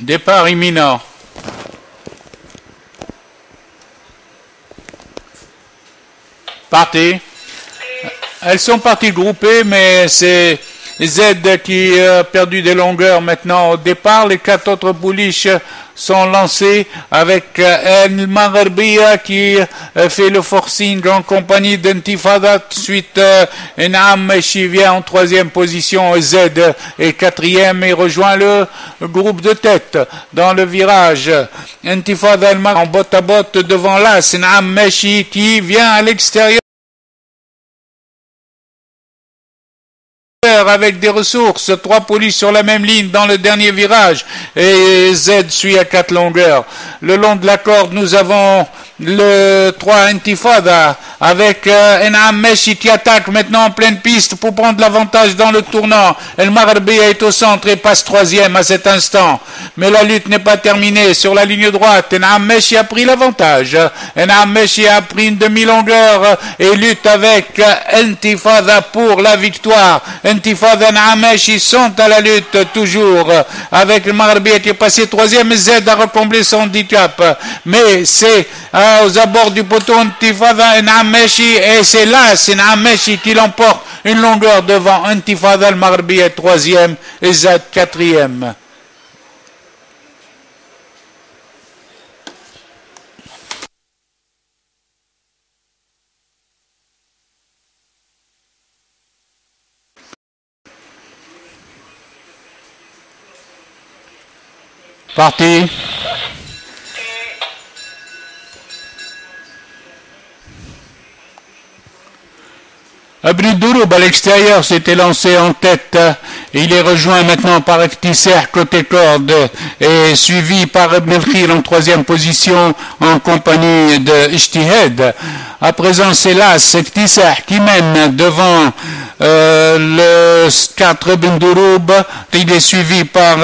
Départ imminent. Partez. Elles sont parties groupées, mais c'est Z qui a perdu des longueurs maintenant au départ. Les 4 autres pouliches sont lancées avec El Magharbia qui fait le forcing en compagnie d'Intifada. Ensuite, Enam Meshi vient en 3e position. Z est 4e et rejoint le groupe de tête dans le virage. Intifada en botte à botte devant l'As. Enam Meshi qui vient à l'extérieur avec des ressources, 3 pouliches sur la même ligne dans le dernier virage et Z suit à 4 longueurs. Le long de la corde, nous avons le 3 Intifada avec Enam Meshi qui attaque maintenant en pleine piste pour prendre l'avantage dans le tournant. El Magharbia est au centre et passe 3e à cet instant. Mais la lutte n'est pas terminée. Sur la ligne droite, Enam Meshi a pris l'avantage. Enam Meshi a pris une demi-longueur et lutte avec Intifada pour la victoire. Intifada et Enam Meshi sont à la lutte toujours avec El Magharbia qui est passé 3e et Z a recomblé son handicap. Mais c'est aux abords du poteau Intifada et Enam Meshi et c'est là, c'est Enam Meshi qui l'emporte une longueur devant Intifada. El Magharbia est 3e et Z 4e. Parti. Ibn Douroub à l'extérieur s'était lancé en tête. Il est rejoint maintenant par Iktisser côté corde et suivi par Ibn El-Khir en 3e position en compagnie de Ijtihad. À présent, c'est l'As Iktisser qui mène devant le 4 Ibn Douroub. Il est suivi par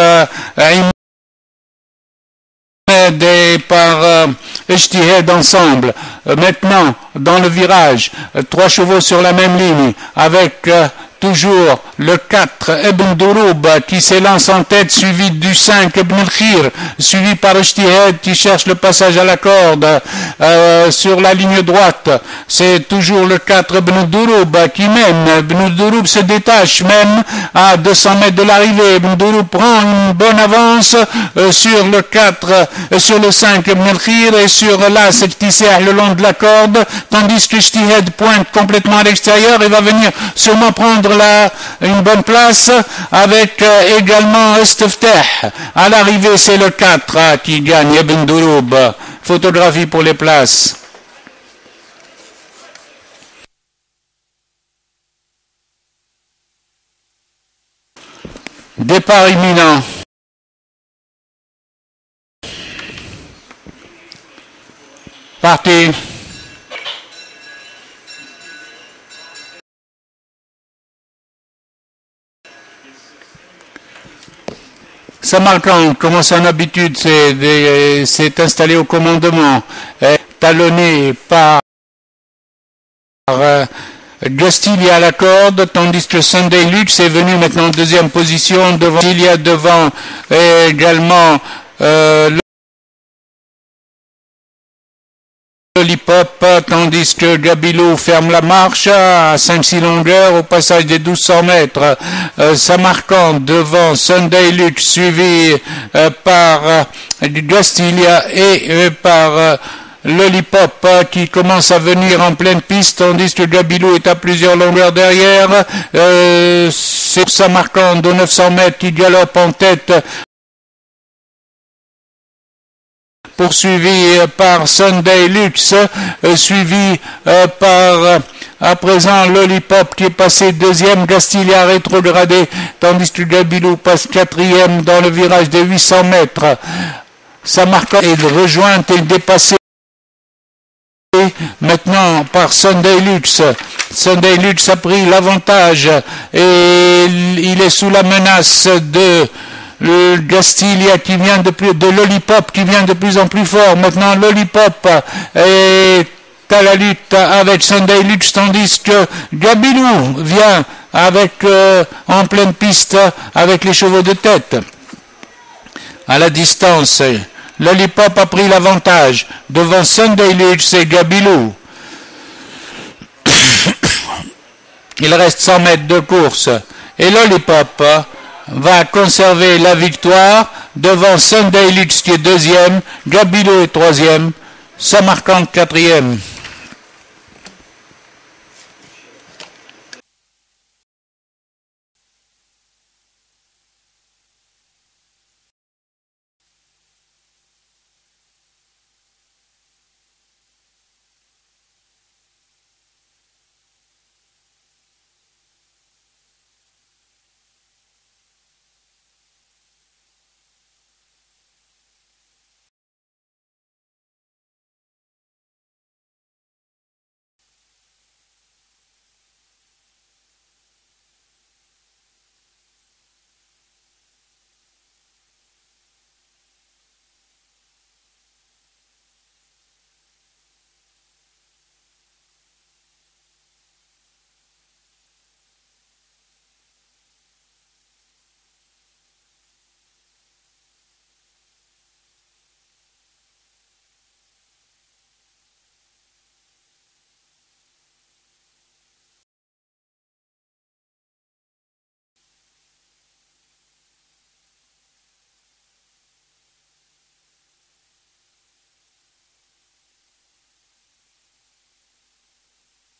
et par Ijtihad ensemble. Maintenant, dans le virage, 3 chevaux sur la même ligne, avec toujours le 4 Ibn Douroub qui s'élance en tête, suivi du 5 Ibn El-Khir, suivi par Ijtihad qui cherche le passage à la corde sur la ligne droite. C'est toujours le 4 Ibn Douroub qui mène. Ibn Douroub se détache même à 200 mètres de l'arrivée. Ibn Douroub prend une bonne avance sur le 4, sur le 5 Ibn El-Khir et sur l'As Iktisser le long de la corde, tandis que Ijtihad pointe complètement à l'extérieur et va venir sûrement prendre une bonne place avec également Istiftah. À l'arrivée, c'est le 4 qui gagne, Ibn Douroub. Photographie pour les places. Départ imminent. Partez. Samarkand, comme son habitude, s'est installé au commandement, talonné par Gastilia à la corde, tandis que Sunday Lux est venu maintenant en 2e position devant Gastilia, devant également Lollipop, tandis que Gabilou ferme la marche à 5-6 longueurs au passage des 1200 mètres. Samarkand devant Sunday Lux, suivi par Gastilia et par Lollipop qui commence à venir en pleine piste, tandis que Gabilou est à plusieurs longueurs derrière. C'est Samarkand aux 900 mètres qui galope en tête, poursuivi par Sunday Lux, suivi par à présent Lollipop qui est passé 2e, Gastilia rétrogradé, tandis que Gabilou passe 4e dans le virage des 800 mètres. Samarkand est rejointe et dépassé maintenant par Sunday Lux. Sunday Lux a pris l'avantage et il est sous la menace de le Gastilia qui vient de Lollipop qui vient de plus en plus fort. Maintenant Lollipop est à la lutte avec Sunday Lux, tandis que Gabilou vient avec en pleine piste avec les chevaux de tête. À la distance, Lollipop a pris l'avantage devant Sunday Lux et Gabilou. Il reste 100 mètres de course et Lollipop va conserver la victoire devant Sunday Lux qui est deuxième, Gabilou est troisième, Samarkand quatrième.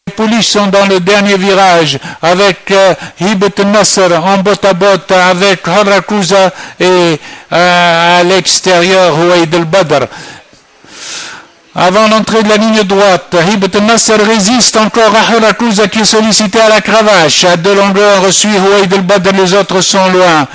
Les pouliches sont dans le dernier virage avec Hibat Nasser en botte à botte avec Harakuza et à l'extérieur Ouaid el-Badr. Avant l'entrée de la ligne droite, Hibat Nasser résiste encore à Harakuza qui est sollicité à la cravache. À 2 longueurs, suit Ouaid el-Badr, les autres sont loin.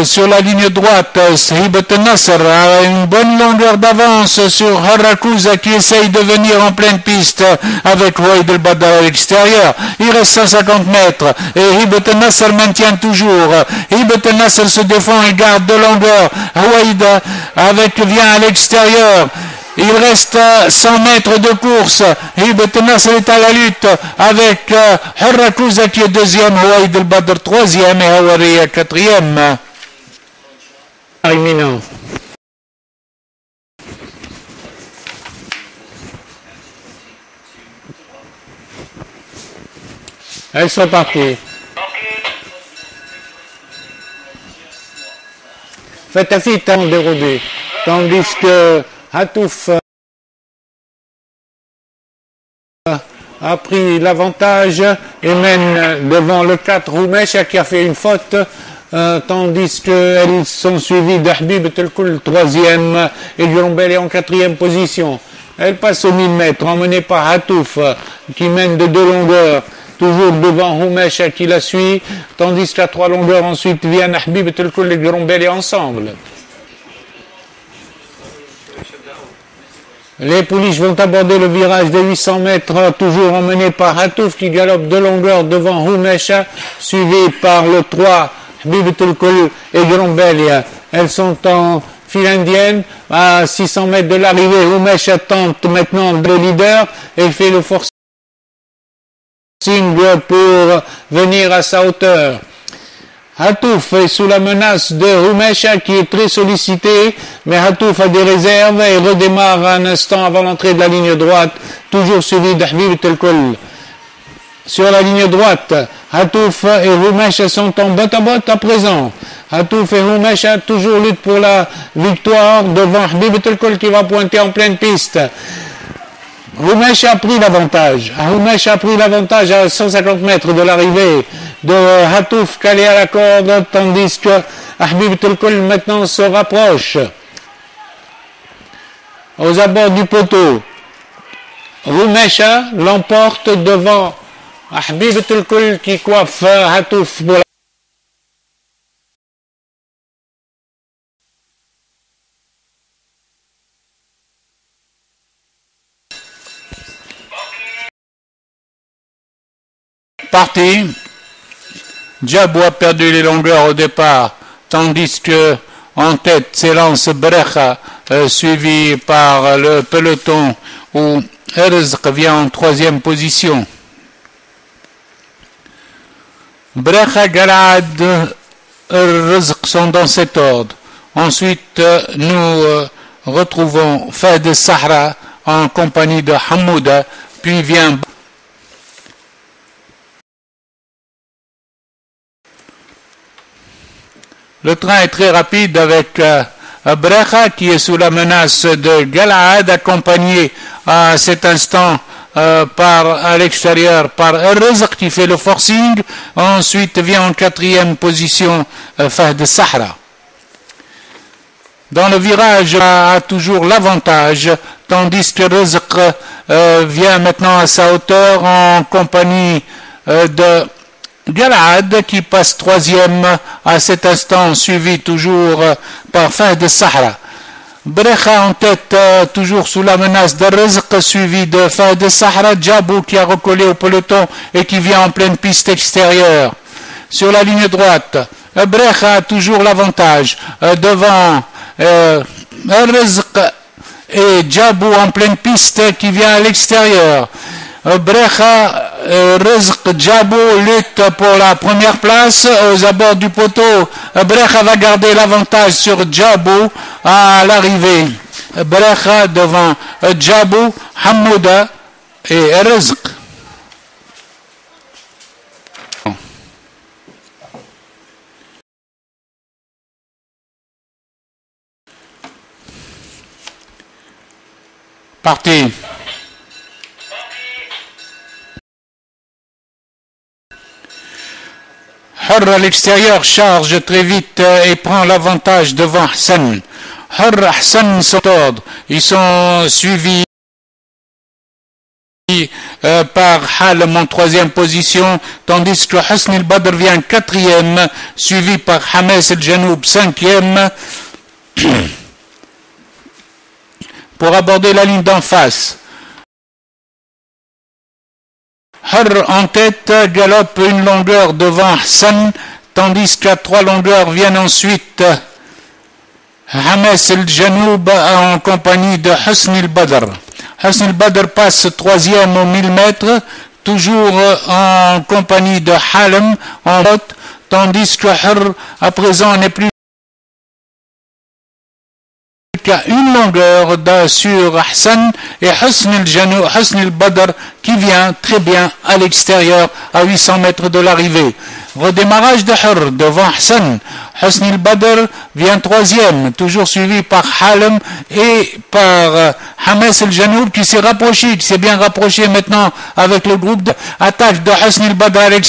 Sur la ligne droite, Hibat Nasser a une bonne longueur d'avance sur Harakuza qui essaye de venir en pleine piste avec Ouaid el-Badr à l'extérieur. Il reste 150 mètres et Hibat Nasser maintient toujours. Hibat Nasser se défend et garde 2 longueurs. Ouaid vient à l'extérieur. Il reste 100 mètres de course. Hibat Nasser est à la lutte avec Harakuza qui est deuxième, Ouaid el-Badr troisième et Hawariya quatrième. Imminent. Elles sont parties. Faites un fit en dérobé. Tandis que Hatouf a pris l'avantage et mène devant le 4 Roumesha qui a fait une faute, tandis qu'elles sont suivies d'Habib Telkoul troisième et Girombel est en quatrième position. Elle passe aux 1000 mètres, emmenée par Hatouf qui mène de 2 longueurs, toujours devant Roumesha qui la suit, tandis qu'à 3 longueurs ensuite viennent Habib Telkoul et Girombel ensemble. Les pouliches vont aborder le virage de 800 mètres, toujours emmené par Hatouf qui galope 2 longueurs devant Roumesha, suivi par le 3, Habib Telkoul et Grombelia. Elles sont en file indienne, à 600 mètres de l'arrivée. Roumesha tente maintenant le leader et fait le forcing pour venir à sa hauteur. Hatouf est sous la menace de Roumesha qui est très sollicité, mais Hatouf a des réserves et redémarre un instant avant l'entrée de la ligne droite, toujours suivi d'Habib Telkoul. Sur la ligne droite, Hatouf et Roumesha sont en botte à botte à présent. Hatouf et Roumesha toujours luttent pour la victoire devant Habib Telkoul qui va pointer en pleine piste. Roumesha a pris l'avantage. Roumesha a pris l'avantage à 150 mètres de l'arrivée de Hatouf calé à la corde, tandis que Habib Telkoul maintenant se rapproche. Aux abords du poteau, Roumesha l'emporte devant Habib Telkoul qui coiffe Hatouf pour la parti. Djabou a perdu les longueurs au départ, tandis que en tête s'élance Brecha, suivi par le peloton où Erzq vient en 3e position. Brecha, Galad, Erzq sont dans cet ordre. Ensuite, nous retrouvons Fahd Sahra en compagnie de Hamouda, puis vient le train est très rapide avec Brekha qui est sous la menace de Gal'ad, accompagné à cet instant à l'extérieur par Rizq qui fait le forcing. Ensuite vient en quatrième position Fahd Sahra. Dans le virage, a toujours l'avantage, tandis que Rizq vient maintenant à sa hauteur en compagnie de Gal'ad qui passe troisième à cet instant, suivi toujours par Fahd Sahra. Brekha en tête, toujours sous la menace de Rizq, suivi de Fahd Sahra. Djabou qui a recollé au peloton et qui vient en pleine piste extérieure. Sur la ligne droite, Brekha a toujours l'avantage devant Rizq et Djabou en pleine piste qui vient à l'extérieur. Brekha, Rizq, Djabou lutte pour la première place aux abords du poteau. Brekha va garder l'avantage sur Djabou à l'arrivée. Brekha devant Djabou, Hamouda et Rizq. Parti. Hurr à l'extérieur charge très vite et prend l'avantage devant Hassan. Hurr, Hassan sont ordre. Ils sont suivis par Halem en troisième position, tandis que Husn al-Badr vient quatrième, suivi par Hames el-Janoub cinquième, pour aborder la ligne d'en face. Hurr en tête galope une longueur devant Hassan, tandis qu'à 3 longueurs viennent ensuite Hames el-Janoub en compagnie de Husn al-Badr. Husn al-Badr passe troisième aux 1000 mètres, toujours en compagnie de Halem en route, tandis que Hurr à présent n'est plus qu'à une longueur sur Hassan et Husn al-Badr qui vient très bien à l'extérieur à 800 mètres de l'arrivée. Redémarrage de Hurr devant Hassan. Husn al-Badr vient troisième, toujours suivi par Halem et par Hames el-Janoub qui s'est rapproché, qui s'est bien rapproché maintenant avec le groupe d'attaque de Husn al-Badr à l'extérieur.